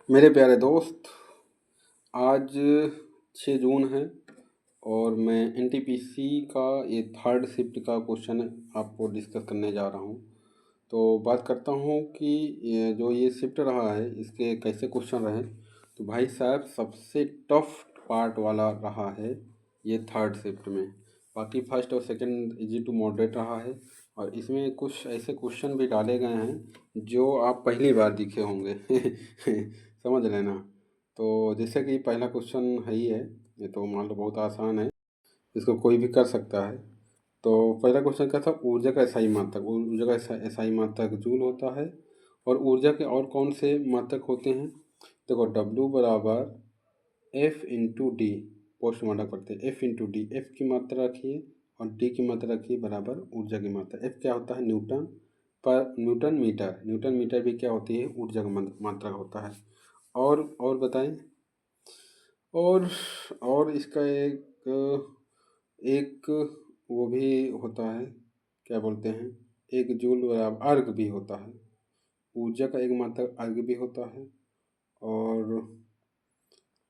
मेरे प्यारे दोस्त, आज 6 जून है और मैं एनटीपीसी का ये थर्ड शिफ्ट का क्वेश्चन आपको डिस्कस करने जा रहा हूँ। तो बात करता हूँ कि ये शिफ्ट रहा है इसके कैसे क्वेश्चन रहे। तो भाई साहब सबसे टफ पार्ट वाला रहा है ये थर्ड शिफ्ट में। बाकी फर्स्ट और सेकंड इजी टू मॉडरेट रहा है और इसमें कुछ ऐसे क्वेश्चन भी डाले गए हैं जो आप पहली बार दिखे होंगे समझ लेना। तो जैसे कि पहला क्वेश्चन है ही है, ये तो मान लो बहुत आसान है, इसको कोई भी कर सकता है। तो पहला क्वेश्चन क्या था, ऊर्जा का एसआई मात्रक। ऊर्जा का एसआई मात्रक जूल होता है। और ऊर्जा के और कौन से मात्रक होते हैं? देखो, W बराबर एफ इंटू डी। पोस्टमार्टम करते हैं, एफ इंटू डी। एफ की मात्रा रखिए और डी की मात्रा रखिए बराबर ऊर्जा की मात्रा। एफ क्या होता है? न्यूटन पर न्यूटन मीटर। न्यूटन मीटर भी क्या होती है? ऊर्जा का मात्रा होता है। और बताएं। और इसका एक वो भी होता है, क्या बोलते हैं, एक जूल बराबर अर्ग भी होता है। ऊर्जा का एक मात्रक अर्ग भी होता है। और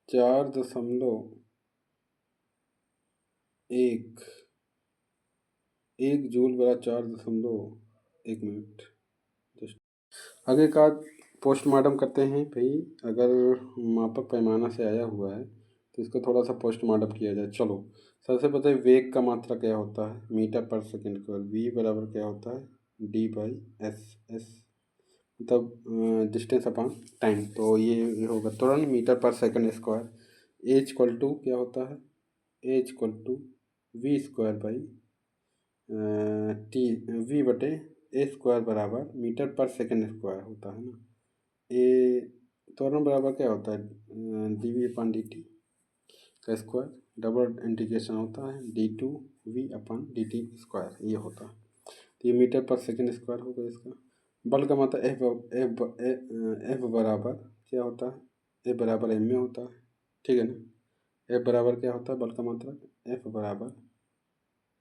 4.1 जूल बराबर 4.1 मिनट। जस्ट आगे का पोस्टमार्टम करते हैं भाई। अगर मापक पैमाना से आया हुआ है तो इसको थोड़ा सा पोस्टमार्टम किया जाए। चलो, सबसे पहले वेग का मात्रा क्या होता है? मीटर पर सेकंड स्क्वायर। वी बराबर क्या होता है? D by S. एस मतलब डिस्टेंस अपॉन टाइम। तो ये होगा त्वरण मीटर पर second square. H equal to क्या होता है? H equal to V square by T. V बटे ए स्क्वायर बराबर मीटर पर सेकंड स्क्वायर होता है ना। ए त्वरण बराबर क्या होता है? D V upon D T का स्क्वायर। डबल इंटीग्रेशन होता है D two V upon D T square, ये होता है। तो ये मीटर पर सेकंड स्क्वायर होगा इसका। बल का मतलब एफ बराबर क्या होता है? एफ बराबर एम में होता है, ठीक है ना। एफ बराबर क्या होता है? बल का मतलब एफ बराबर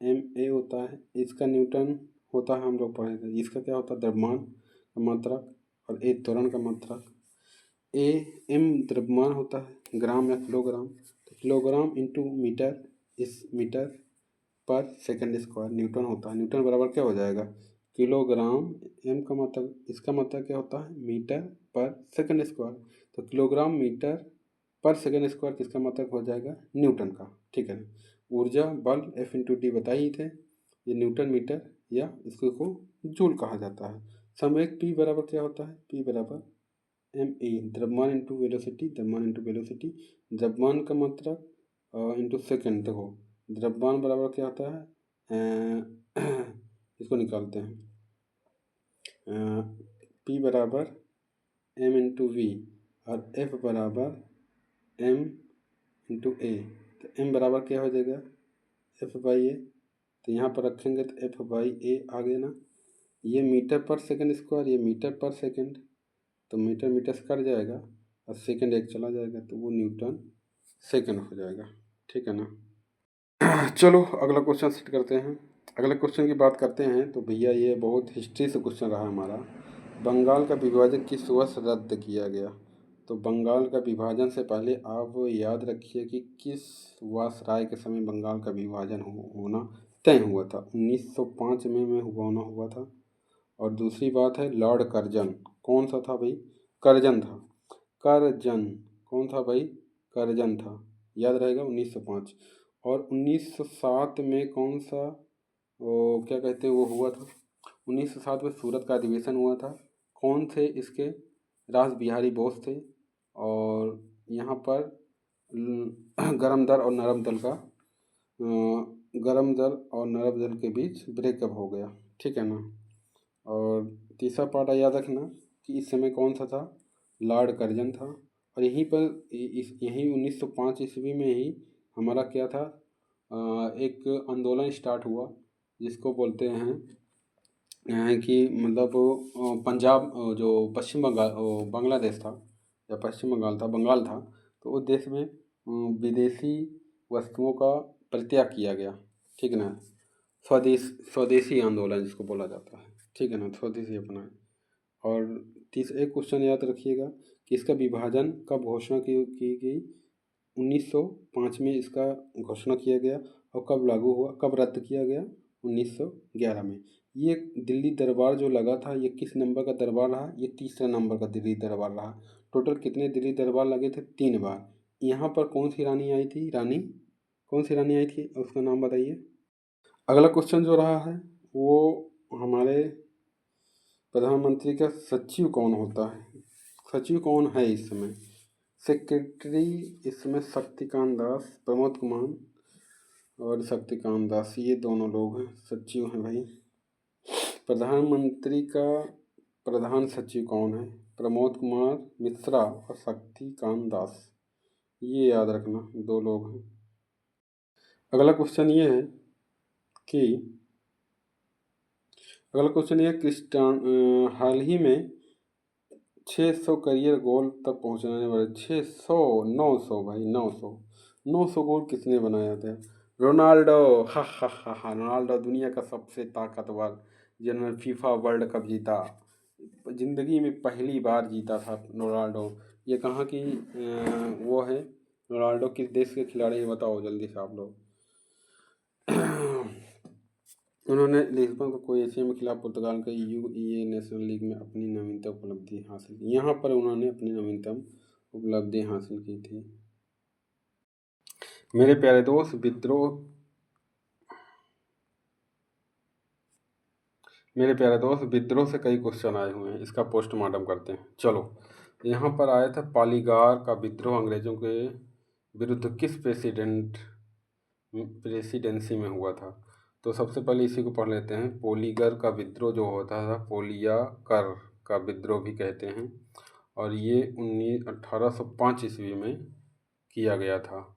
एम ए होता है। इसका न्यूटन होता है, हम लोग पढ़े थे। इसका क्या होता है? द्रव्यमान का मात्रक। और ए त्वरण का मात्रक। ए एम द्रव्यमान होता है ग्राम या किलोग्राम। तो किलोग्राम इंटू मीटर, इस मीटर पर सेकंड स्क्वायर न्यूटन होता है। न्यूटन बराबर क्या हो जाएगा? किलोग्राम। एम का मतलब, इसका मतलब क्या होता है? मीटर पर सेकंड स्क्वायर। तो किलोग्राम मीटर पर सेकंड स्क्वायर किसका मतलब हो जाएगा? न्यूटन का, ठीक है ना। ऊर्जा बल एफ इंटू डी बताए ही थे, ये न्यूटन मीटर या इसको को जूल कहा जाता है। संवेग पी बराबर क्या होता है? पी बराबर एम ई, द्रव्यमान इंटू वेलोसिटी। द्रव्यमान इंटू वेलोसिटी, द्रव्यमान का मात्रक इंटू सेकेंड। देखो, द्रव्यमान बराबर क्या होता है? इसको निकालते हैं। पी बराबर एम इंटू वी और एफ बराबर एम इंटू ए। तो एम बराबर क्या हो जाएगा? एफ बाई ए। तो यहाँ पर रखेंगे तो एफ बाई ए आ गया ना। ये मीटर पर सेकंड स्क्वायर, ये मीटर पर सेकंड, तो मीटर मीटर से कट जाएगा और सेकंड एक चला जाएगा, तो वो न्यूटन सेकंड हो जाएगा, ठीक है ना। चलो अगला क्वेश्चन सेट करते हैं। अगले क्वेश्चन की बात करते हैं तो भैया ये बहुत हिस्ट्री से क्वेश्चन रहा हमारा। बंगाल का विभाजन किस वर्ष रद्द किया गया? तो बंगाल का विभाजन से पहले आप याद रखिए कि किस वायसराय के समय बंगाल का विभाजन होना तय हुआ था। 1905 में होना हुआ था। और दूसरी बात है लॉर्ड कर्जन। कौन सा था भाई? कर्जन था। करजन कौन था भाई? करजन था, याद रहेगा 1905। और 1907 में कौन सा, वो क्या कहते हैं, वो हुआ था 1907 में सूरत का अधिवेशन हुआ था। कौन थे इसके? रास बिहारी बोस थे। और यहाँ पर गरम दल और नरम दल का गरम दल और नरम दल के बीच ब्रेकअप हो गया, ठीक है ना। और तीसरा पार्ट याद रखना कि इस समय कौन सा था? लॉर्ड कर्जन था। और यहीं पर यहीं 1905 ईस्वी में ही हमारा क्या था, एक आंदोलन स्टार्ट हुआ जिसको बोलते हैं कि मतलब पंजाब, जो पश्चिम बंगाल, बांग्लादेश था या पश्चिम बंगाल था, बंगाल था। तो उस देश में विदेशी वस्तुओं का परित्याग किया गया, ठीक है ना। स्वदेशी आंदोलन जिसको बोला जाता है, ठीक है ना, स्वदेशी अपनाए। और एक क्वेश्चन याद रखिएगा कि इसका विभाजन कब घोषणा की गई? 1905 में इसका घोषणा किया गया। और कब लागू हुआ, कब रद्द किया गया? 1911 में। ये दिल्ली दरबार जो लगा था, ये किस नंबर का दरबार रहा? ये तीसरा नंबर का दिल्ली दरबार रहा। टोटल कितने दिल्ली दरबार लगे थे? 3 बार। यहाँ पर कौन सी रानी आई थी? कौन सी रानी आई थी, उसका नाम बताइए। अगला क्वेश्चन जो रहा है वो हमारे प्रधानमंत्री का सचिव कौन होता है? सचिव कौन है इस समय? सेक्रेटरी इस समय शक्तिकांत दास, प्रमोद कुमार और शक्तिकांत दास, ये दोनों लोग हैं, सचिव हैं भाई। प्रधानमंत्री का प्रधान सचिव कौन है? प्रमोद कुमार मिश्रा और शक्तिकांत दास, ये याद रखना, 2 लोग हैं। अगला क्वेश्चन ये है कि हाल ही में 600 करियर गोल तक पहुंचाने वाले 600 900 भाई 900 गोल किसने बनाया था? रोनाल्डो। हा रोनाल्डो दुनिया का सबसे ताकतवर, जिन्होंने फीफा वर्ल्ड कप जीता, जिंदगी में पहली बार जीता था रोनाल्डो। ये कहाँ की वो है? रोनाल्डो किस देश के खिलाड़ी है बताओ जल्दी से आप लोग। उन्होंने लिस्बन को क्रोएशिया में खिलाफ पुर्तगाल के यूईए नेशनल लीग में अपनी नवीनतम उपलब्धि हासिल की। यहाँ पर उन्होंने अपनी नवीनतम उपलब्धि हासिल की थी। मेरे प्यारे दोस्त, विद्रोह से कई क्वेश्चन आए हुए हैं, इसका पोस्टमार्टम करते हैं। चलो, यहाँ पर आया था पालीगार का विद्रोह अंग्रेजों के विरुद्ध किस प्रेसिडेंसी में हुआ था? तो सबसे पहले इसी को पढ़ लेते हैं। पोलीगर का विद्रोह जो होता था, पोलियाकर का विद्रोह भी कहते हैं, और ये 1805 ईस्वी में किया गया था।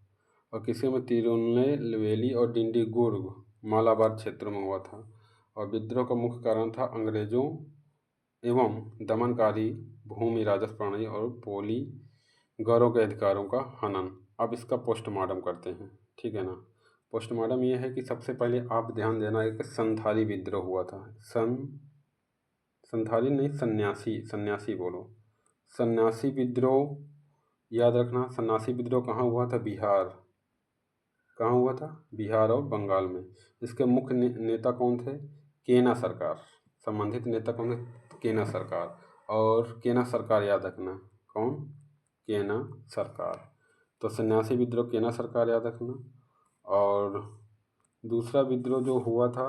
और किसी में तिरुनेलवेली और डिंडीगुर्ग मालाबार क्षेत्रों में हुआ था। और विद्रोह का मुख्य कारण था अंग्रेजों एवं दमनकारी भूमि राजस्व प्रणाली और पोलीगरों के अधिकारों का हनन। अब इसका पोस्टमार्टम करते हैं, ठीक है ना। पोस्टमार्टम ये है कि सबसे पहले आप ध्यान देना है कि संथाली विद्रोह हुआ था। संथाली नहीं, सन्यासी बोलो। सन्यासी विद्रोह याद रखना। सन्यासी विद्रोह कहाँ हुआ था? कहाँ हुआ था? बिहार और बंगाल में। इसके मुख्य नेता कौन थे? केना सरकार। संबंधित नेता कौन थे? केना सरकार। और केना सरकार याद रखना, कौन? केना सरकार। तो सन्यासी विद्रोह केना सरकार याद रखना। और दूसरा विद्रोह जो हुआ था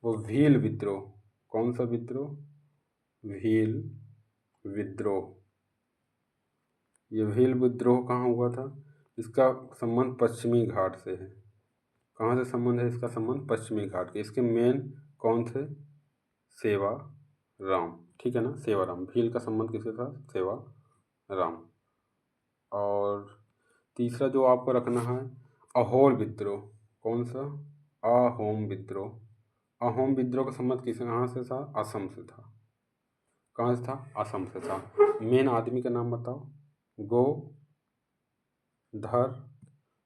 वो भील विद्रोह। कौन सा विद्रोह? भील विद्रोह। ये भील विद्रोह कहाँ हुआ था? इसका संबंध पश्चिमी घाट से है। कहाँ से संबंध है इसका? संबंध पश्चिमी घाट के। इसके मेन कौन थे? सेवा राम, ठीक है ना, सेवा राम। भील का संबंध किसके था? सेवा राम। और तीसरा जो आपको रखना है, अहोल विद्रोह। कौन सा? अहोम विद्रोह। अहोम विद्रोह का संबंध कहाँ से था? असम से था। कहाँ से था? असम से था। मेन आदमी का नाम बताओ।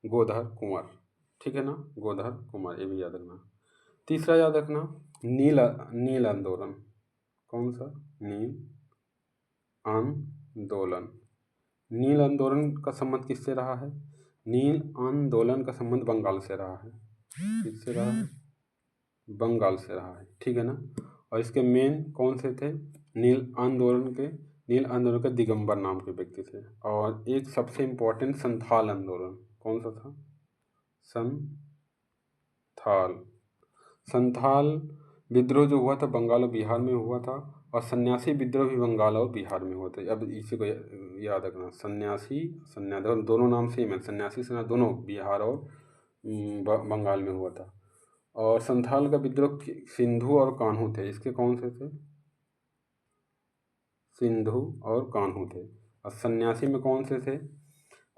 गोधर कुंवर, ठीक है ना, गोधर कुंवर, ये भी याद रखना। तीसरा याद रखना, नील आंदोलन। कौन सा? नील आंदोलन। नील आंदोलन का संबंध किससे रहा है? नील आंदोलन का संबंध बंगाल से रहा है। किससे रहा है? बंगाल से रहा है, ठीक है ना। और इसके मेन कौन से थे? नील आंदोलन के दिगंबर नाम के व्यक्ति थे। और एक सबसे इम्पोर्टेंट संथाल आंदोलन। कौन सा था? संथाल विद्रोह जो हुआ था बंगाल और बिहार में हुआ था। और सन्यासी विद्रोह भी बंगाल और बिहार में हुआ था। अब इसी को याद रखना, दोनों नाम सेम है। सन्यासी सेना दोनों बिहार और बंगाल में हुआ था। और संथाल का विद्रोह सिंधु और कान्हू थे। इसके कौन से थे? सिंधु और कान्हू थे। और सन्यासी में कौन से थे?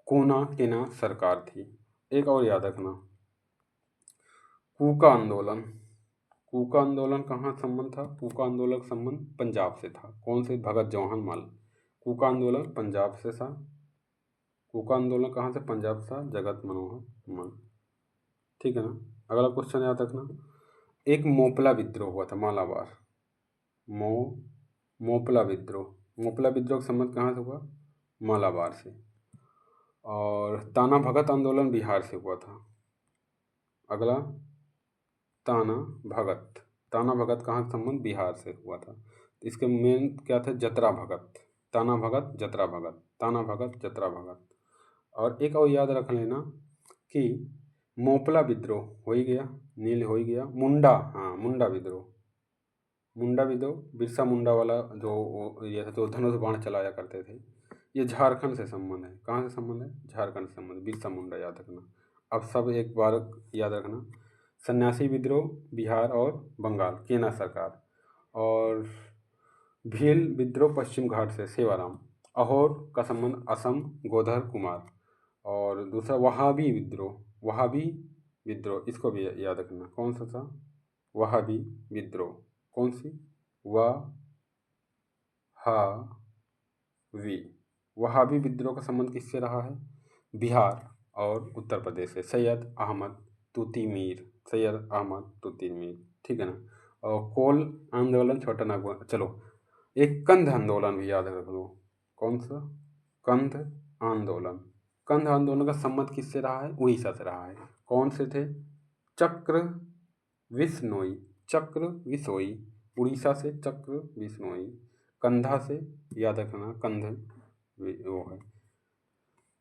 केना सरकार थी। एक और याद रखना, कूका आंदोलन कहाँ संबंध था? कूका आंदोलन का संबंध पंजाब से था। कौन से? भगत जवाहर मल। कूका आंदोलन पंजाब से था। कूका आंदोलन कहाँ से? पंजाब से था, जगत मनोहर मल, ठीक है ना। अगला क्वेश्चन याद रखना, एक मोपला विद्रोह हुआ था मालाबार। मोपला विद्रोह का संबंध कहाँ से हुआ? मालाबार से। और ताना भगत आंदोलन बिहार से हुआ था। अगला ताना भगत, ताना भगत कहाँ से संबंध, बिहार से हुआ था। इसके मेन क्या थे, जतरा भगत, ताना भगत जतरा भगत, ताना भगत जतरा भगत। और एक और याद रख लेना कि मोपला विद्रोह हो ही गया, नील हो ही गया, मुंडा, हाँ मुंडा विद्रोह, मुंडा विद्रोह बिरसा मुंडा वाला जो ये था, जो धनुष बाण चलाया करते थे, ये झारखंड से संबंध है। कहाँ से संबंध है, झारखंड से संबंध, बिरसा मुंडा याद रखना। अब सब एक बार याद रखना, सन्यासी विद्रोह बिहार और बंगाल, केना सरकार। और भील विद्रोह पश्चिम घाट से, सेवाराम। अहोर का संबंध असम, गोधर कुमार। और दूसरा वहाबी विद्रोह, वहाबी विद्रोह, इसको भी याद रखना। कौन सा था, वहाबी विद्रोह, कौन सी, वहाबी, वहाबी विद्रोह का संबंध किससे रहा है, बिहार और उत्तर प्रदेश से, सैयद अहमद तूती मीर, सैयद अहमद तूती मीर, ठीक है ना। और कोल आंदोलन, छोटा नागपुर। चलो एक कंध आंदोलन भी याद रख लो। कौन सा, कंध आंदोलन, कंध आंदोलन का संबंध किससे रहा है, उड़ीसा से रहा है। कौन से थे, चक्र विश्नोई, चक्र विशोई, उड़ीसा से चक्र विश्नोई। कंधा से याद रखना, कंध वो है,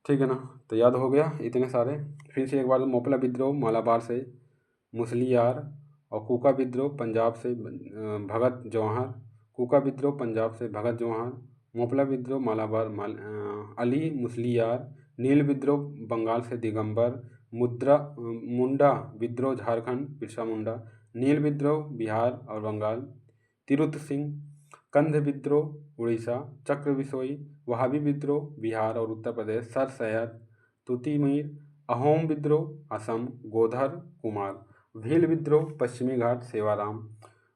ठीक है ना। तो याद हो गया इतने सारे। फिर से एक बार, मोपला विद्रोह मालाबार से मुसलियार, और कूका विद्रोह पंजाब से भगत जवाहर, कूका विद्रोह पंजाब से भगत जवाहर, मोपला विद्रोह मालाबार अली मुसलियार, नील विद्रोह बंगाल से दिगंबर, मुंडा विद्रोह झारखंड बिरसा मुंडा, नील विद्रोह बिहार और बंगाल तिरुत सिंह, कंध विद्रोह उड़ीसा चक्र विसोई, वहाबी विद्रोह बिहार और उत्तर प्रदेश सर सैयद तूती मीर, अहोम विद्रोह असम गोधर कुमार, भील विद्रोह पश्चिमी घाट सेवाराम,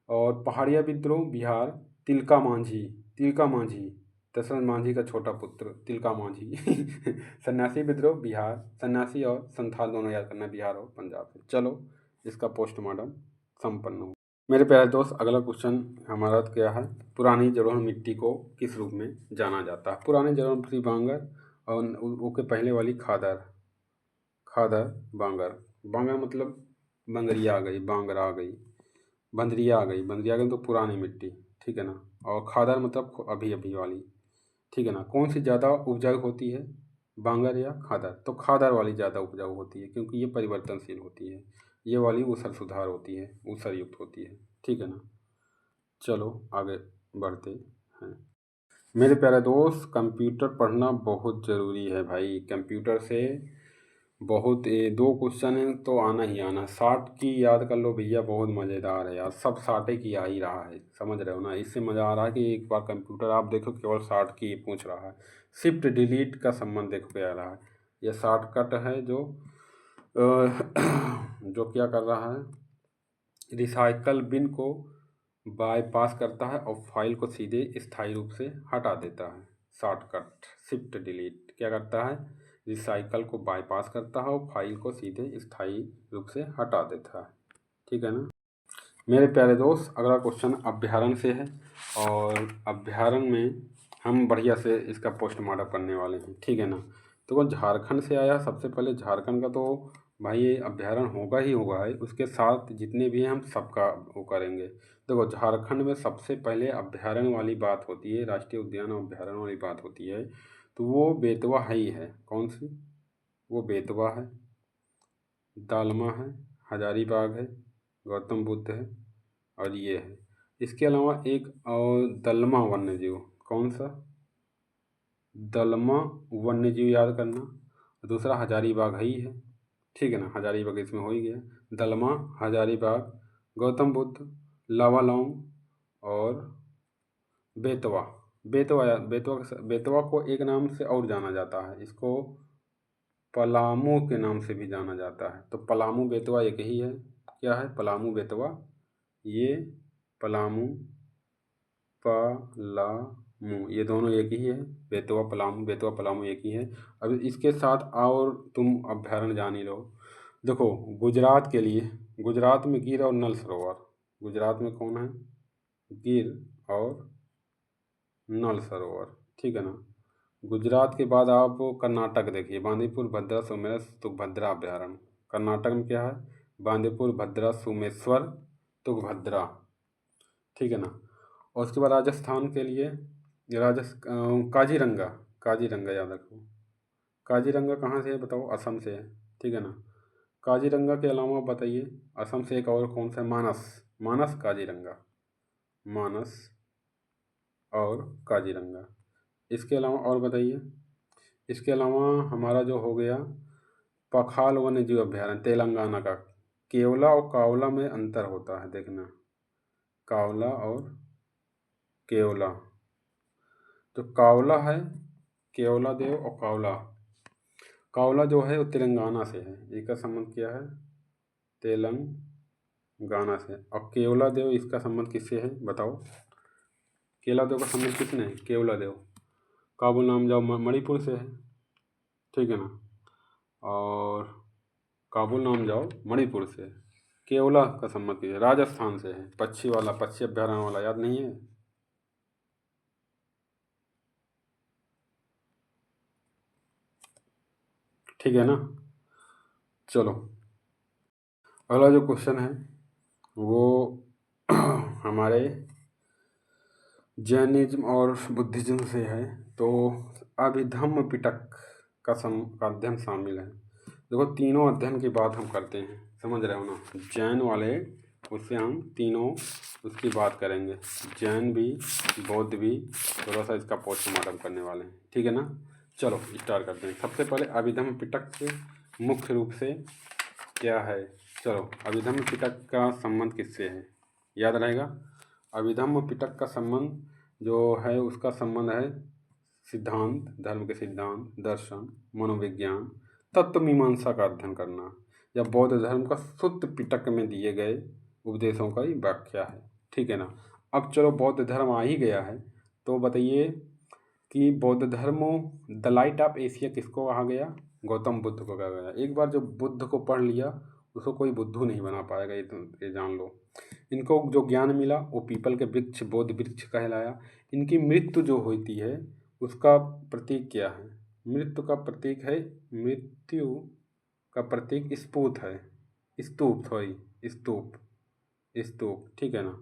और पहाड़िया विद्रोह बिहार तिलका मांझी, तिलका मांझी दशरथ मांझी का छोटा पुत्र तिलका मांझी सन्यासी विद्रोह बिहार, सन्यासी और संथाल दोनों याद करना, बिहार और पंजाब से। चलो इसका पोस्टमार्टम संपन्न हो। मेरे प्यारे दोस्त, अगला क्वेश्चन हमारा क्या है, पुरानी जलोढ़ मिट्टी को किस रूप में जाना जाता है। पुरानी जलोढ़ मिट्टी बांगर, और उसके पहले वाली खादर, खादर बांगर, बांगर मतलब बंगरिया आ गई, बांगरा आ गई, बंदरिया आ गई, बंदरिया आ गई तो पुरानी मिट्टी, ठीक है ना। और खादर मतलब अभी अभी वाली, ठीक है ना। कौन सी ज़्यादा उपजाऊ होती है, बांगर या खादर, तो खादर वाली ज़्यादा उपजाऊ होती है, क्योंकि ये परिवर्तनशील होती है, ये वाली ऊसर सुधार होती है, ऊसर युक्त होती है, ठीक है ना। चलो आगे बढ़ते हैं। मेरे प्यारे दोस्त, कंप्यूटर पढ़ना बहुत ज़रूरी है भाई। कंप्यूटर से बहुत, ये 2 क्वेश्चन है तो आना ही आना। 60 की याद कर लो भैया, बहुत मज़ेदार है यार, सब 60 की आ ही रहा है, समझ रहे हो ना। इससे मज़ा आ रहा है कि एक बार कंप्यूटर आप देखो केवल 60 की पूछ रहा है। शिफ्ट डिलीट का संबंध देखो क्या रहा है, यह शॉर्टकट है जो जो क्या कर रहा है, रिसाइकल बिन को बाईपास करता है और फाइल को सीधे स्थायी रूप से हटा देता है। शॉर्टकट शिफ्ट डिलीट क्या करता है, रिसाइकल को बाईपास करता है और फाइल को सीधे स्थायी रूप से हटा देता है, ठीक है ना। मेरे प्यारे दोस्त, अगला क्वेश्चन अभ्यारण से है, और अभ्यारण में हम बढ़िया से इसका पोस्टमार्टम करने वाले हैं, ठीक है ना। तो वो झारखंड से आया, सबसे पहले झारखंड का तो भाई ये अभ्यारण होगा ही होगा है, उसके साथ जितने भी हैं हम सबका वो करेंगे। देखो झारखंड में सबसे पहले अभ्यारण वाली बात होती है, राष्ट्रीय उद्यान और अभ्यारण वाली बात होती है, तो वो बेतवा ही है। कौन सी, वो बेतवा है, दालमा है, हजारीबाग है, गौतम बुद्ध है, और ये है। इसके अलावा एक और दलमा वन्य जीव, कौन सा, दलमा वन्य जीव याद करना। दूसरा हजारीबाग ही है, ठीक है ना, हजारीबाग इसमें हो ही गया। दलमा, हजारीबाग, गौतम बुद्ध, लावालौंग और बेतवा। बेतवा को एक नाम से और जाना जाता है, इसको पलामू के नाम से भी जाना जाता है। तो पलामू बेतवा एक ही है, क्या है, पलामू बेतवा, ये पलामू पलामू, ये दोनों एक ही है, बेतवा पलामू, बेतवा पलामू एक ही है। अब इसके साथ और तुम अभ्यारण्य जान ही लो। देखो गुजरात के लिए, गुजरात में गिर और नल सरोवर, गुजरात में कौन है, गिर और नल सरोवर, ठीक है ना। गुजरात के बाद आप कर्नाटक देखिए, बांदीपुर भद्रा सोमेश्वर तुंगभद्रा अभ्यारण्य। कर्नाटक में क्या है? बांदीपुर भद्रा सोमेश्वर तुंगभद्रा, ठीक है ना। और उसके बाद राजस्थान के लिए काजीरंगा, काजीरंगा याद रखो। काजीरंगा कहाँ से है बताओ? असम से है, ठीक है ना। काजीरंगा के अलावा बताइए असम से एक और कौन सा? मानस, मानस काजीरंगा, मानस और काजीरंगा। इसके अलावा और बताइए। इसके अलावा हमारा जो हो गया पखाल वन्य जीव अभ्यारण्य तेलंगाना का। केवला और कावला में अंतर होता है, देखना, कावला और केवला। तो कावला है केवला देव, और कावला, कावला जो है वो तेलंगाना से है, इसका संबंध क्या है? तेलंगाना से। और केवला देव, इसका संबंध किससे है बताओ? केवला देव का संबंध किसने है? केवला देव काबुल नाम जाओ मणिपुर से है, ठीक है ना। और काबुल नाम जाओ मणिपुर से। केवला का संबंध किससे? राजस्थान से है, पक्षी वाला, पक्षी अभ्यारण्य वाला, याद नहीं है? ठीक है ना। चलो अगला जो क्वेश्चन है वो हमारे जैनिज्म और बुद्धिज्म से है। तो अभिधम्म पिटक का अध्ययन शामिल है। देखो तीनों अध्ययन की बात हम करते हैं, समझ रहे हो ना। जैन वाले उससे हम तीनों उसकी बात करेंगे, जैन भी बौद्ध भी, थोड़ा सा इसका पोस्टमार्टम करने वाले हैं, ठीक है ना। चलो स्टार्ट करते हैं। सबसे पहले अभिधम्म पिटक से मुख्य रूप से क्या है? चलो अभिधम्म पिटक का संबंध किससे है याद रहेगा। अभिधम्म पिटक का संबंध जो है उसका संबंध है सिद्धांत, धर्म के सिद्धांत, दर्शन, मनोविज्ञान, तत्व मीमांसा का अध्ययन करना, या बौद्ध धर्म का शुद्ध पिटक में दिए गए उपदेशों का ही व्याख्या है, ठीक है ना। अब चलो बौद्ध धर्म आ ही गया है, तो बताइए कि बौद्ध धर्म द लाइट ऑफ एशिया किसको कहा गया? गौतम बुद्ध को कहा गया। एक बार जो बुद्ध को पढ़ लिया उसको कोई बुद्धू नहीं बना पाएगा, ये जान लो। इनको जो ज्ञान मिला वो पीपल के वृक्ष, बोध वृक्ष कहलाया। इनकी मृत्यु जो होती है उसका प्रतीक क्या है? मृत्यु का प्रतीक है, मृत्यु का प्रतीक स्पूत है, स्तूप, सॉरी स्तूप, स्तूप, ठीक है ना।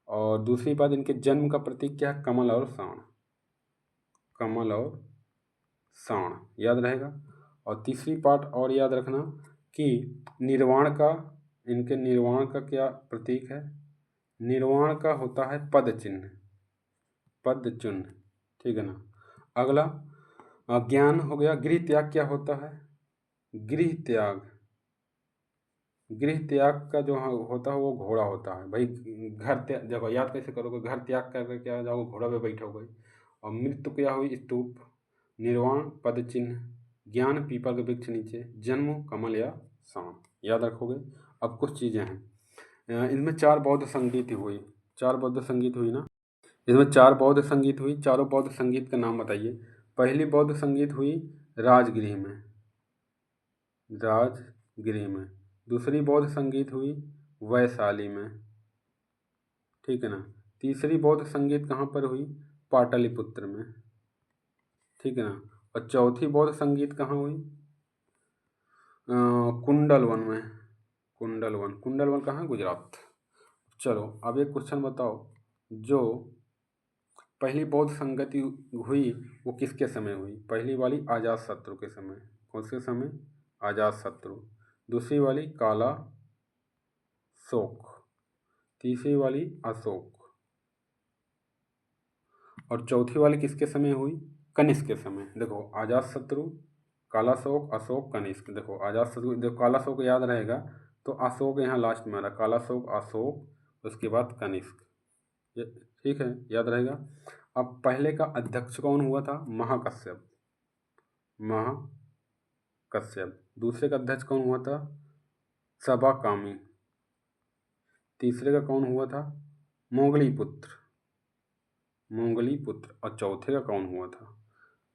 और दूसरी बात, इनके जन्म का प्रतीक क्या है? कमल और साण, कमल और साण, याद रहेगा। और तीसरी पार्ट और याद रखना कि निर्वाण का, इनके निर्वाण का क्या प्रतीक है? निर्वाण का होता है पद चिन्ह, पद चिन्ह, ठीक है ना। अगला ज्ञान हो गया। गृह त्याग क्या होता है? गृह त्याग, गृह त्याग का जो होता है वो घोड़ा होता है भाई। घर त्याग देखो याद कैसे करोगे? घर त्याग करके क्या जाओगे? घोड़ा पे बैठोगे। और मृत्यु क्या हुई? स्तूप, निर्वाण पद चिन्ह, ज्ञान पीपल के वृक्ष नीचे, जन्म कमल या सांप, याद रखोगे। अब कुछ चीज़ें हैं इनमें। चार बौद्ध संगीत हुई, चार बौद्ध संगीत हुई ना। इसमें चार बौद्ध संगीत हुई, चारों बौद्ध संगीत का नाम बताइए। पहली बौद्ध संगीत हुई राजगृह में, राजगृह में। दूसरी बौद्ध संगीत हुई वैशाली में, ठीक है ना। तीसरी बौद्ध संगीत कहाँ पर हुई? पाटलिपुत्र में, ठीक है ना। और चौथी बौद्ध संगीत कहाँ हुई? कुंडलवन में, कुंडलवन, कुंडलवन कहाँ? गुजरात। चलो अब एक क्वेश्चन बताओ, जो पहली बौद्ध संगति हुई वो किसके समय हुई? पहली वाली अजात शत्रु के समय, कौन से समय? अजात शत्रु। दूसरी वाली काला शोक, तीसरी वाली अशोक, और चौथी वाली किसके समय हुई? कनिष्क के समय। देखो अजात शत्रु, काला शोक, अशोक, कनिष्क। देखो अजात शत्रु, देखो काला शोक याद रहेगा तो अशोक यहाँ लास्ट में आ रहा, काला शोक, अशोक, उसके बाद कनिष्क, ये ठीक है, याद रहेगा। अब पहले का अध्यक्ष कौन हुआ था? महाकश्यप, महाकश्यप। दूसरे का अध्यक्ष कौन हुआ था? सभाकामी। तीसरे का कौन हुआ था? मोगलीपुत्र, मोगलीपुत्र। और चौथे का कौन हुआ था?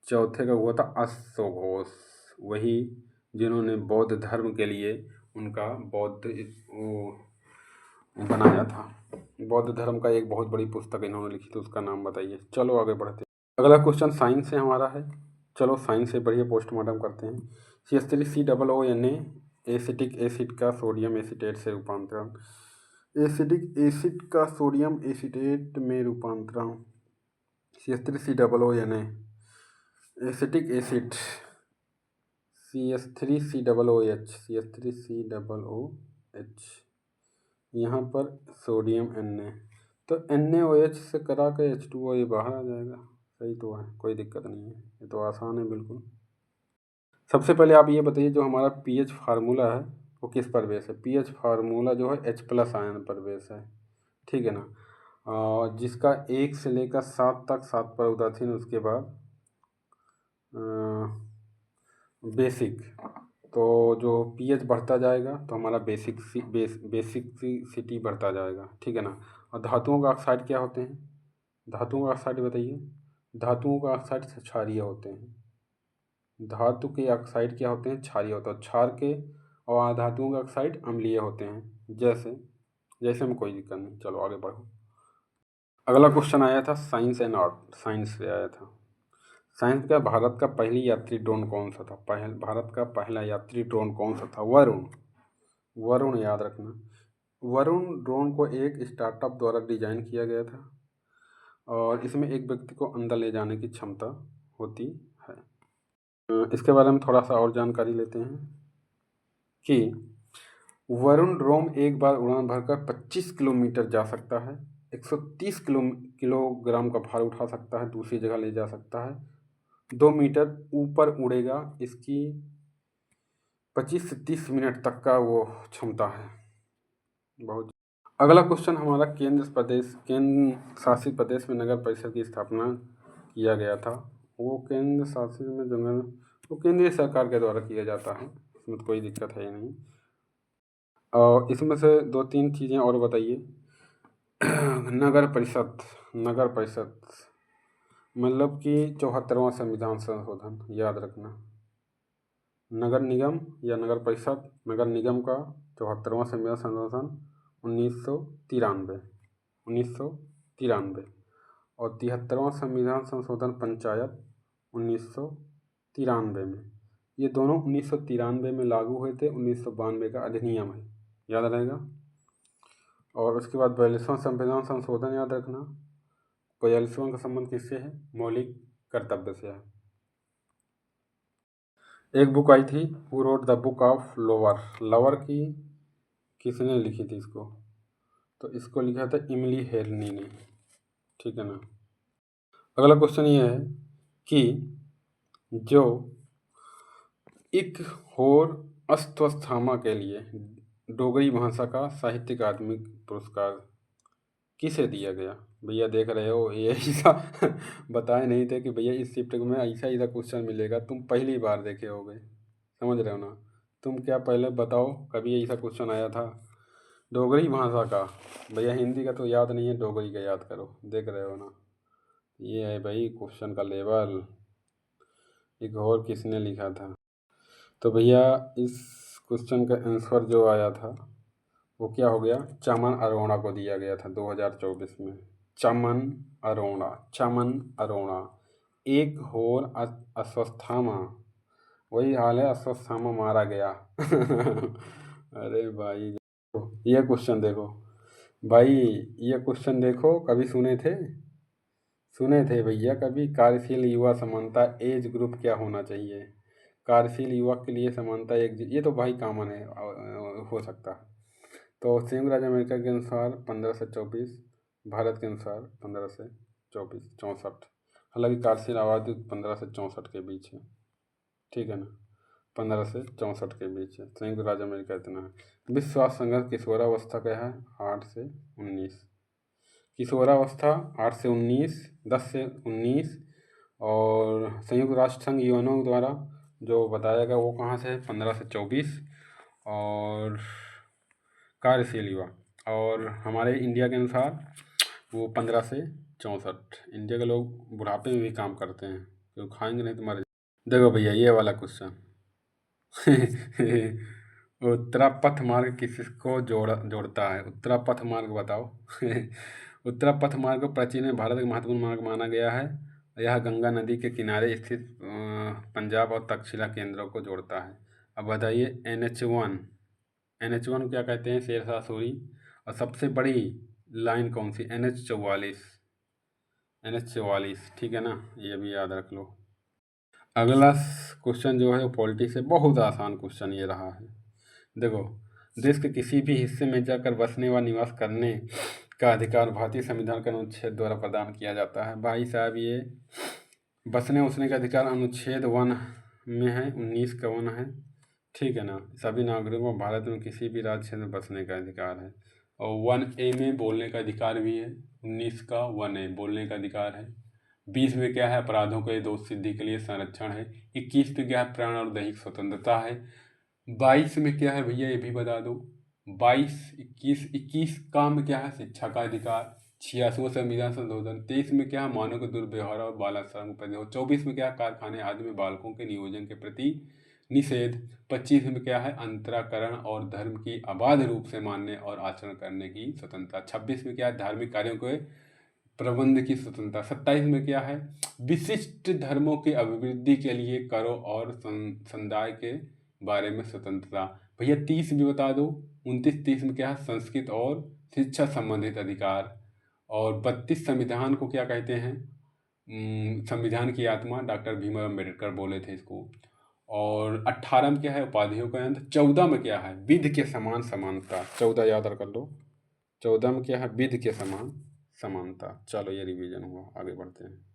चौथे का हुआ था अश्वघोष, वही जिन्होंने बौद्ध धर्म के लिए उनका बौद्ध वो बनाया था। बौद्ध धर्म का एक बहुत बड़ी पुस्तक इन्होंने लिखी थी, उसका नाम बताइए। चलो आगे बढ़ते हैं। अगला क्वेश्चन साइंस से हमारा है। चलो साइंस से बढ़िया पोस्टमार्टम करते हैं। CH3COO एसिटिक एसिड का सोडियम एसीटेट से रूपांतरण। एसिटिक एसिड का सोडियम एसीटेट में रूपांतरण। CH3COO acetic acid CH3COOH CH3COOH यहाँ पर सोडियम Na, तो NaOH से करा के H2O ये बाहर आ जाएगा। सही तो है, कोई दिक्कत नहीं है, ये तो आसान है बिल्कुल। सबसे पहले आप ये बताइए जो हमारा pH फार्मूला है वो किस पर बेस है। pH फार्मूला जो है H+ आयन पर बेस है, ठीक है ना। और जिसका 1 से लेकर 7 तक, 7 पर उदासीन, उसके बाद बेसिक, तो जो pH बढ़ता जाएगा तो हमारा बेसिसिटी बढ़ता जाएगा, ठीक है ना। और धातुओं का ऑक्साइड क्या होते हैं, धातुओं का ऑक्साइड बताइए। धातुओं का ऑक्साइड क्षारीय होते हैं। धातु के ऑक्साइड क्या होते हैं, क्षारीय होते हैं। क्षार के और धातुओं के ऑक्साइड अम्लीय होते हैं। जैसे में कोई दिक्कत नहीं। चलो आगे बढ़ो। अगला क्वेश्चन आया था साइंस एंड आर्ट, साइंस से आया था। साइंस का भारत का पहली यात्री ड्रोन कौन सा था। भारत का पहला यात्री ड्रोन कौन सा था। वरुण याद रखना। वरुण ड्रोन को एक स्टार्टअप द्वारा डिजाइन किया गया था और इसमें एक व्यक्ति को अंदर ले जाने की क्षमता होती है। इसके बारे में थोड़ा सा और जानकारी लेते हैं कि वरुण ड्रोन एक बार उड़ान भरकर 25 किलोमीटर जा सकता है, 130 किलोग्राम का भार उठा सकता है, दूसरी जगह ले जा सकता है, 2 मीटर ऊपर उड़ेगा। इसकी 25 से 30 मिनट तक का वो क्षमता है, बहुत। अगला क्वेश्चन हमारा केंद्र शासित प्रदेश में नगर परिषद की स्थापना किया गया था। वो केंद्र शासित में जो वो केंद्रीय सरकार के द्वारा किया जाता है, इसमें तो कोई दिक्कत है ही नहीं। और इसमें से 2-3 चीज़ें और बताइए। नगर परिषद मतलब कि 74वां संविधान संशोधन, याद रखना। नगर निगम या नगर परिषद, नगर निगम का 74वां संविधान संशोधन 1993 और 73वां संविधान संशोधन पंचायत 1993 में। ये दोनों 1993 में लागू हुए थे, 1992 का अधिनियम है, याद रहेगा। और उसके बाद 42वां संविधान संशोधन याद रखना। 42वां का संबंध किससे है, मौलिक कर्तव्य से है। एक बुक आई थी, who wrote the book of lover की किसने लिखी थी इसको, तो इसको लिखा था इमली हेरनी ने, ठीक है ना। अगला क्वेश्चन ये है कि जो एक होर अश्वत्थामा के लिए डोगरी भाषा का साहित्य अकादमी पुरस्कार किसे दिया गया। भैया देख रहे हो ये ऐसा बताए नहीं थे कि भैया इस शिफ्ट में ऐसा क्वेश्चन मिलेगा, तुम पहली बार देखे होगे, समझ रहे हो ना। तुम क्या पहले बताओ कभी ऐसा क्वेश्चन आया था डोगरी भाषा का। भैया हिंदी का तो याद नहीं है, डोगरी का याद करो, देख रहे हो ना। ये है भाई क्वेश्चन का लेवल। एक और किसने लिखा था, तो भैया इस क्वेश्चन का आंसर जो आया था वो क्या हो गया, चमन अरोड़ा को दिया गया था 2024 में। चमन अरोड़ा। एक होर अश्वत्थामा, वही हाल है, अश्वत्थामा मारा गया अरे भाई ये क्वेश्चन देखो भाई, ये क्वेश्चन देखो, कभी सुने थे भैया कभी। कार्यशील युवा समानता एज ग्रुप क्या होना चाहिए। कार्यशील युवा के लिए समानता ये तो भाई कॉमन है, हो सकता है। तो संयुक्त राज्य अमेरिका के अनुसार 15 से 24, भारत के अनुसार 15 से 24, 64। हालांकि कार्यशील आबादी 15 से 64 के बीच है, ठीक है ना। 15 से 64 के बीच है संयुक्त राज्य अमेरिका, इतना है। विश्व स्वास्थ्य संगठन किशोरावस्था क्या है, 8 से 19। किशोरावस्था 8 से 19, 10 से 19। और संयुक्त राष्ट्र संघ यूएनओ द्वारा जो बताया गया वो कहाँ से है, 15 से 24। और कार्यशील युवा और हमारे इंडिया के अनुसार वो 15 से 64। इंडिया के लोग बुढ़ापे में भी काम करते हैं, तो खाएंगे नहीं तो मर। देखो भैया ये वाला क्वेश्चन उत्तरा पथ मार्ग किसको जोड़ता है। उत्तरा पथ मार्ग बताओ उत्तरा पथ मार्ग को प्राचीन में भारत का महत्वपूर्ण मार्ग माना गया है। यह गंगा नदी के किनारे स्थित पंजाब और तक्षशिला केंद्रों को जोड़ता है। अब बताइए NH1 क्या कहते हैं? शेरशाह सूरी। और सबसे बड़ी लाइन कौन सी? NH44, ठीक है ना, ये भी याद रख लो। अगला क्वेश्चन जो है वो पॉलिटी से बहुत आसान क्वेश्चन ये रहा है। देखो, देश के किसी भी हिस्से में जाकर बसने व निवास करने का अधिकार भारतीय संविधान के अनुच्छेद द्वारा प्रदान किया जाता है। भाई साहब, ये बसने उठने का अधिकार अनुच्छेद 1 में है, 19 का 1 है, ठीक है ना। सभी नागरिकों को भारत में किसी भी राज्य क्षेत्र में बसने का अधिकार है। और 1A में बोलने का अधिकार भी है, 19 का 1A बोलने का अधिकार है। 20 में क्या है? अपराधों के दोष सिद्धि के लिए संरक्षण है। 21 में क्या है? प्राण और दैहिक स्वतंत्रता है। 22 में क्या है भैया, ये भी बता दो। 21 का में क्या है? शिक्षा का अधिकार। 86वां संविधान संशोधन। 23 में क्या है? मानव के दुर्व्यवहार और बाल श्रम पर प्रतिरोध। 24 में क्या है? कारखाने आदि में बालकों के नियोजन के प्रति निषेध। 25 में क्या है? अंतराकरण और धर्म की अबाध रूप से मानने और आचरण करने की स्वतंत्रता। 26 में क्या है? धार्मिक कार्यों के प्रबंध की स्वतंत्रता। 27 में क्या है? विशिष्ट धर्मों की अभिवृद्धि के लिए करों और समुदाय के बारे में स्वतंत्रता। भैया 30 भी बता दो। 29-30 में क्या है? संस्कृत और शिक्षा संबंधित अधिकार। और 32 संविधान को क्या कहते हैं? संविधान की आत्मा, डॉक्टर भीमराव अम्बेडकर बोले थे इसको। और 18 में क्या है? उपाधियों का अंत। 14 में क्या है? विधि के समान समानता। 14 याद कर लो। 14 में क्या है? विधि के समान समानता। चलो, ये रिवीजन हुआ, आगे बढ़ते हैं।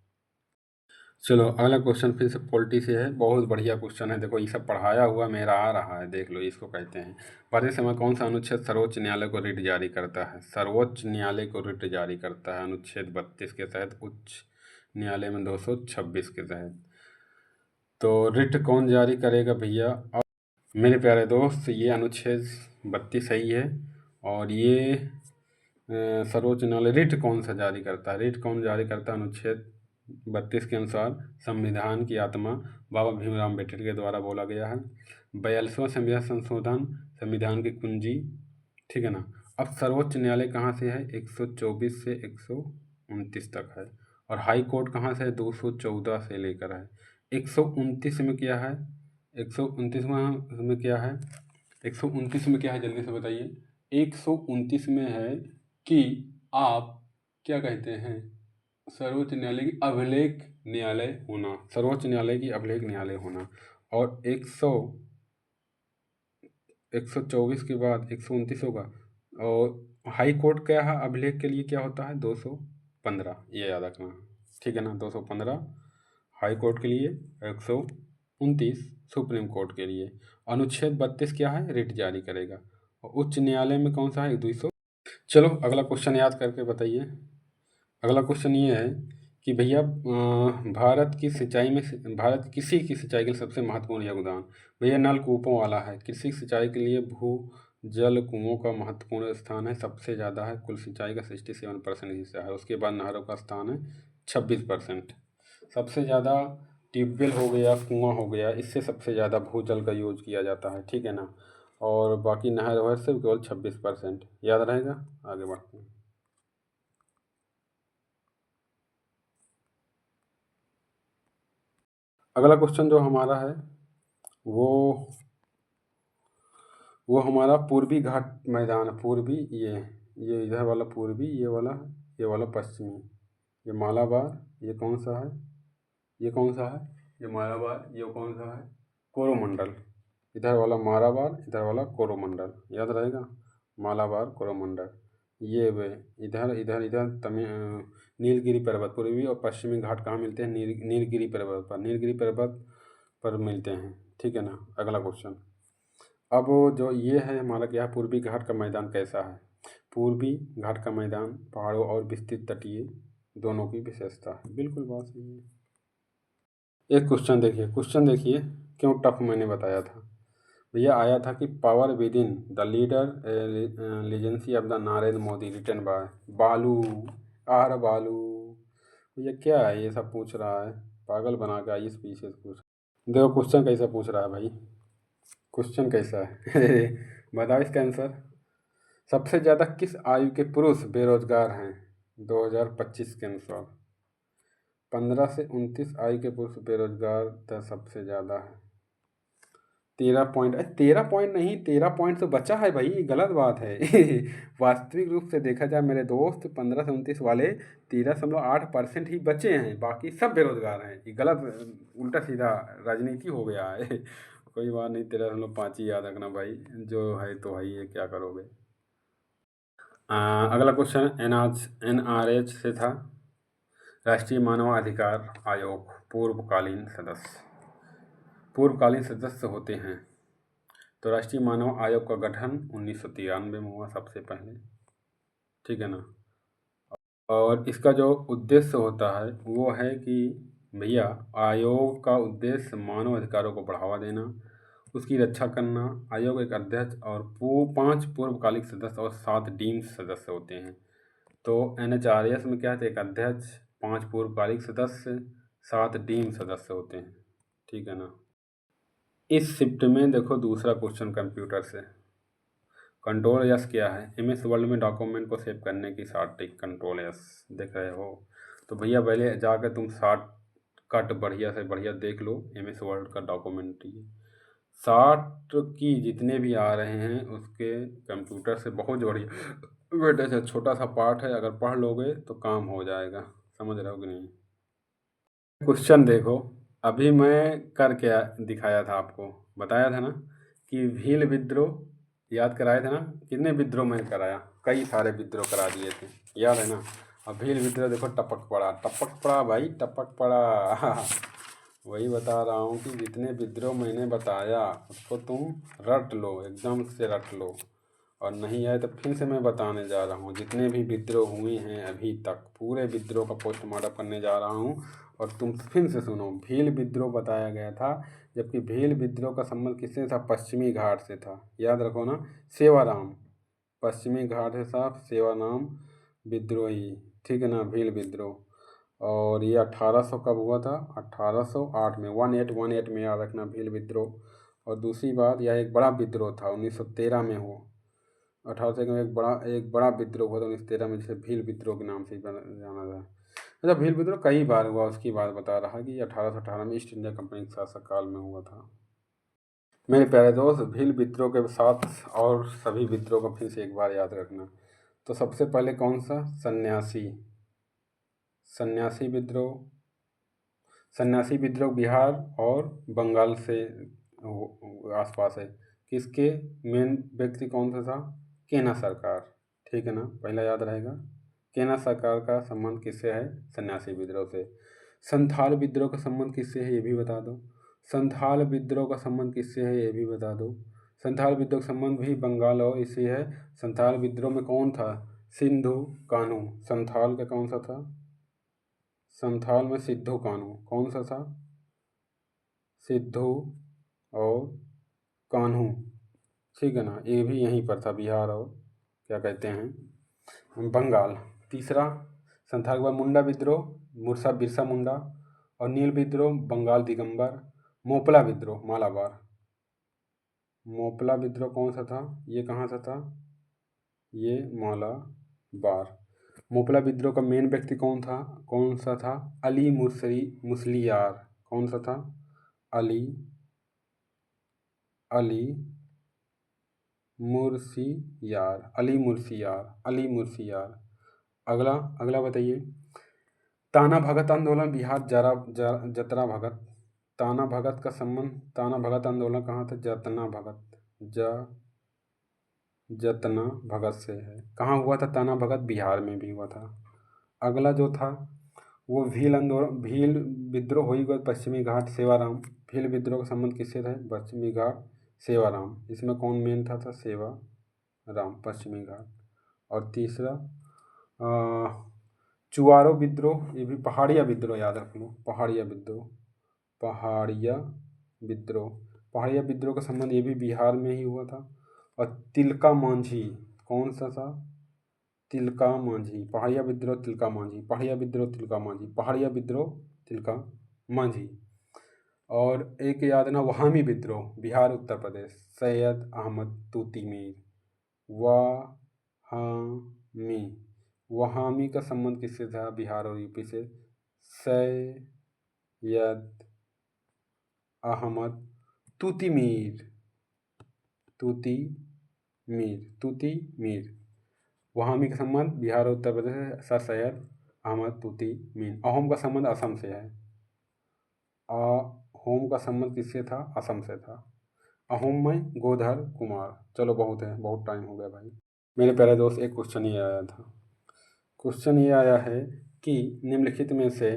चलो, अगला क्वेश्चन फिर से पॉलिटी से है, बहुत बढ़िया क्वेश्चन है। देखो, ये सब पढ़ाया हुआ मेरा आ रहा है, देख लो। इसको कहते हैं, भारतीय समय कौन सा अनुच्छेद सर्वोच्च न्यायालय को रिट जारी करता है? सर्वोच्च न्यायालय को रिट जारी करता है अनुच्छेद 32 के तहत, उच्च न्यायालय में 226 के तहत। तो रिट कौन जारी करेगा भैया? अब मेरे प्यारे दोस्त, ये अनुच्छेद 32 सही है। और ये सर्वोच्च न्यायालय रिट कौन सा जारी करता है? रिट कौन जारी करता है? अनुच्छेद 32 के अनुसार संविधान की आत्मा बाबा भीमराव अम्बेडकर के द्वारा बोला गया है। 42वां संविधान संशोधन संविधान की कुंजी, ठीक है ना। अब सर्वोच्च न्यायालय कहाँ से है? 124 से 129 तक है। और हाई कोर्ट कहाँ से है? 214 से लेकर है। 129 में क्या है? 129 में क्या है? 129 में क्या है? जल्दी से बताइए। 129 में है कि आप क्या कहते हैं? सर्वोच्च न्यायालय की अभिलेख न्यायालय होना, सर्वोच्च न्यायालय की अभिलेख न्यायालय होना। और 124 के बाद 129 होगा। और हाई कोर्ट क्या है? अभिलेख के लिए क्या होता है? 215, ये याद रखना, ठीक है ना। 215 हाई कोर्ट के लिए, 129 सुप्रीम कोर्ट के लिए। अनुच्छेद 32 क्या है? रिट जारी करेगा। और उच्च न्यायालय में कौन सा है? 200। चलो, अगला क्वेश्चन याद करके बताइए। अगला क्वेश्चन ये है कि भैया भारत की कृषि की सिंचाई के लिए सबसे महत्वपूर्ण योगदान। भैया नलकूपों वाला है। कृषि सिंचाई के लिए भू जल कुओं का महत्वपूर्ण स्थान है, सबसे ज़्यादा है, कुल सिंचाई का 67% हिस्सा है। उसके बाद नहरों का स्थान है 26%। सबसे ज़्यादा ट्यूबवेल हो गया, कुआं हो गया, इससे सबसे ज़्यादा भूजल का यूज किया जाता है, ठीक है ना। और बाकी नहर वहर से केवल 26%। याद रहेगा, आगे बढ़ते हैं। अगला क्वेश्चन जो हमारा है वो हमारा पूर्वी घाट मैदान है। पूर्वी, ये इधर वाला पूर्वी, ये वाला पश्चिमी। ये मालाबार, ये कौन सा है? ये कौन सा है? ये मालाबार, ये कौन सा है? कोरोमंडल। इधर वाला मालाबार, इधर वाला कोरोमंडल, याद रहेगा। मालाबार, कोरोमंडल। ये वे इधर इधर इधर नीलगिरी पर्वत, पूर्वी और पश्चिमी घाट कहाँ मिलते हैं? नीलगिरी पर्वत पर, नीलगिरी पर्वत पर मिलते हैं, ठीक है ना। अगला क्वेश्चन, अब जो ये है हमारा क्या है? पूर्वी घाट का मैदान कैसा है? पूर्वी घाट का मैदान पहाड़ों और विस्तृत तटीय दोनों की विशेषता है। बिल्कुल बात सही है। एक क्वेश्चन देखिए, क्यों टफ मैंने बताया था भैया। आया था कि power within the leader legacy of the Narendra Modi written by Balu R Balu. भैया क्या है ये सब पूछ रहा है? पागल बना के आइए पीछे से पूछ। देखो क्वेश्चन कैसा पूछ रहा है भाई, क्वेश्चन कैसा है बताओ इसका आंसर। सबसे ज़्यादा किस आयु के पुरुष बेरोजगार हैं 2025 के अनुसार? 15 से 29 आयु के पुरुष बेरोजगार दर सबसे ज़्यादा है। 13 पॉइंट नहीं, 13 पॉइंट तो बचा है भाई, गलत बात है। वास्तविक रूप से देखा जाए मेरे दोस्त, 15 से 29 वाले 13.8% ही बचे हैं, बाकी सब बेरोजगार हैं। ये गलत उल्टा सीधा राजनीति हो गया है। कोई बात नहीं, 13.5 ही याद रखना भाई, जो है तो है ही, क्या करोगे। अगला क्वेश्चन NRH से था। राष्ट्रीय मानवाधिकार आयोग पूर्वकालीन सदस्य होते हैं। तो राष्ट्रीय मानव आयोग का गठन 1993 में हुआ सबसे पहले, ठीक है ना। और इसका जो उद्देश्य होता है वो है कि भैया, आयोग का उद्देश्य मानव अधिकारों को बढ़ावा देना, उसकी रक्षा करना। आयोग एक अध्यक्ष और 5 पूर्वकालिक सदस्य और 7 डीम्ड सदस्य होते हैं। तो NHRS में क्या है, एक अध्यक्ष, 5 पूर्वकालिक सदस्य, 7 डीम्ड सदस्य होते हैं, ठीक है ना। इस शिफ्ट में देखो दूसरा क्वेश्चन कंप्यूटर से। कंट्रोल S क्या है? MS वर्ल्ड में डॉक्यूमेंट को सेव करने की शॉर्टकट कंट्रोल S, देख रहे हो। तो भैया पहले जाकर तुम शॉर्टकट बढ़िया से बढ़िया देख लो MS वर्ल्ड का डॉक्यूमेंट। ये शॉर्ट की जितने भी आ रहे हैं उसके कंप्यूटर से बहुत बढ़िया बेटे से छोटा सा पार्ट है, अगर पढ़ लोगे तो काम हो जाएगा, समझ रहे हो कि नहीं। क्वेश्चन देखो, अभी मैं करके दिखाया था आपको, बताया था ना कि भील विद्रोह याद कराए थे ना। कितने विद्रोह मैंने कराया, कई सारे विद्रोह करा दिए थे, याद है ना। अब भील विद्रोह देखो, टपक पड़ा भाई, टपक पड़ा। वही बता रहा हूँ कि जितने विद्रोह मैंने बताया उसको तुम रट लो, एकदम से रट लो। और नहीं आए तो फिर से मैं बताने जा रहा हूँ, जितने भी विद्रोह हुए हैं अभी तक, पूरे विद्रोह का पोस्टमार्टम करने जा रहा हूँ। और तुम फिर से सुनो, भील विद्रोह बताया गया था, जबकि भील विद्रोह का संबंध किससे था? पश्चिमी घाट से था, याद रखो ना। सेवाराम, पश्चिमी घाट से था सेवाराम विद्रोही, ठीक है ना, भील विद्रोह। और ये 1800 कब हुआ था? 1808 में, 1818 में, याद रखना, भील विद्रोह। और दूसरी बात, यह एक बड़ा विद्रोह था, 1913 में हुआ। 1800 में एक बड़ा विद्रोह हुआ था 1913 में, जिसे भील विद्रोह के नाम से जाना था। अच्छा, भील विद्रोह कई बार हुआ, उसकी बात बता रहा कि 1818 में ईस्ट इंडिया कंपनी के शासनकाल में हुआ था। मेरे प्यारे दोस्त, भील विद्रोह के साथ और सभी विद्रोह को फिर से एक बार याद रखना। तो सबसे पहले कौन सा? सन्यासी विद्रोह बिहार और बंगाल से आसपास है। किसके? मेन व्यक्ति कौन सा था? केना सरकार, ठीक है ना, पहला याद रहेगा। केना सरकार का संबंध किससे है? सन्यासी विद्रोह से। संथाल विद्रोह का संबंध किससे है, ये भी बता दो। संथाल विद्रोह का संबंध किससे है, ये भी बता दो। संथाल विद्रोह का संबंध भी बंगाल और इससे है। संथाल विद्रोह में कौन था? सिंधु कान्हू। संथाल का कौन सा था? संथाल में सिद्धू कान्हू। कौन सा था? सिद्धू और कान्हू, ठीक है ना। ये भी यहीं पर था, बिहार और क्या कहते हैं, बंगाल। तीसरा, संथाल के बाद मुंडा विद्रोह, बिरसा मुंडा। और नील विद्रोह, बंगाल दिगंबर। मोपला विद्रोह, मालाबार। मोपला विद्रोह कौन सा था? ये कहाँ सा था? ये मालाबार। मोपला विद्रोह का मेन व्यक्ति कौन सा था? अली मुसलियार। कौन सा था? अली मुर्सियार। अगला बताइए। ताना भगत आंदोलन, बिहार जतरा भगत। ताना भगत आंदोलन कहाँ था? जतना भगत से है। कहाँ हुआ था ताना भगत? बिहार में भी हुआ था। अगला जो था वो भील विद्रोह हुई पश्चिमी घाट सेवाराम। भील विद्रोह का संबंध किससे था? पश्चिमी घाट सेवाराम। इसमें कौन मेन था? सेवाराम, पश्चिमी घाट। और तीसरा चुआरो विद्रोह, ये भी पहाड़िया विद्रोह, याद रख लो, पहाड़िया विद्रोह का संबंध ये भी बिहार में ही हुआ था। और तिलका मांझी, कौन सा था? तिलका मांझी। पहाड़िया विद्रोह तिलका मांझी। और एक याद ना, वहामी विद्रोह, बिहार उत्तर प्रदेश, सैयद अहमद तूती मीर। वहामी का संबंध किससे था? बिहार और यूपी से, सैयद अहमद तूतीमीर। तूतीमीर। वहामी का संबंध बिहार और उत्तर प्रदेश से सर सैयद अहमद तूतीमीर। अहोम का संबंध असम से है। अहोम का संबंध किससे था? असम से था। अहोम में गोधर कुमार। चलो बहुत है, बहुत टाइम हो गया भाई। मेरे प्यारे दोस्त, एक क्वेश्चन ये आया था। क्वेश्चन ये आया है कि निम्नलिखित में से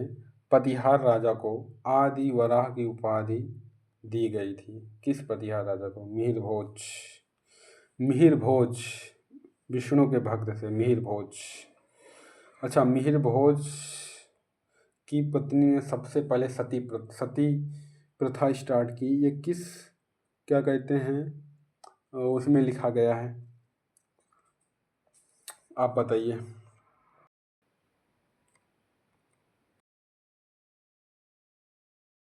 प्रतिहार राजा को आदि वराह की उपाधि दी गई थी। किस प्रतिहार राजा को? मिहिर भोज, विष्णु के भक्त थे मिहिर भोज। अच्छा, मिहिर भोज की पत्नी ने सबसे पहले सती प्रथा स्टार्ट की। ये किस, क्या कहते हैं, उसमें लिखा गया है, आप बताइए।